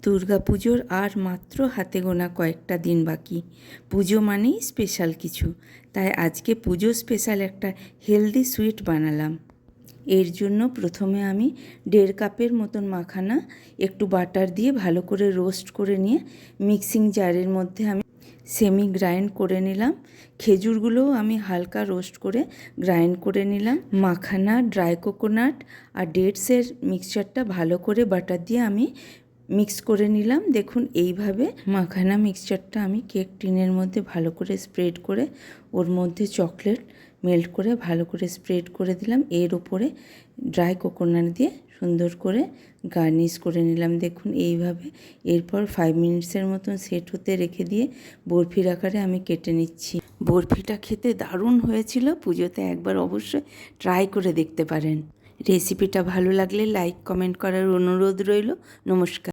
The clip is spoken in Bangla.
দুর্গাপুজোর আর মাত্র হাতে গোনা কয়েকটা দিন বাকি। পুজো মানেই স্পেশাল কিছু, তাই আজকে পুজো স্পেশাল একটা হেলদি সুইট বানালাম। এর জন্য প্রথমে আমি 1.5 কাপের মতন মাখানা একটু বাটার দিয়ে ভালো করে রোস্ট করে নিয়ে মিক্সিং জারের মধ্যে আমি সেমি গ্রাইন্ড করে নিলাম। খেজুরগুলোও আমি হালকা রোস্ট করে গ্রাইন্ড করে নিলাম। মাখানা, ড্রাই কোকোনাট আর ডেটসের মিক্সচারটা ভালো করে বাটার দিয়ে আমি মিক্স করে নিলাম। দেখুন এইভাবে মাখানা মিক্সচারটা আমি কেক টিনের মধ্যে ভালো করে স্প্রেড করে ওর মধ্যে চকলেট মেল্ট করে ভালো করে স্প্রেড করে দিলাম। এর উপরে ড্রাই কোকোনাট দিয়ে সুন্দর করে গার্নিশ করে নিলাম। দেখুন এইভাবে। এরপর 5 মিনিটসের মতন সেট হতে রেখে দিয়ে বরফির আকারে আমি কেটে নিচ্ছি। বরফিটা খেতে দারুণ হয়েছিল। পুজোতে একবার অবশ্যই ট্রাই করে দেখতে পারেন। রেসিপিটা ভালো লাগলে লাইক কমেন্ট করার অনুরোধ রইল। নমস্কার।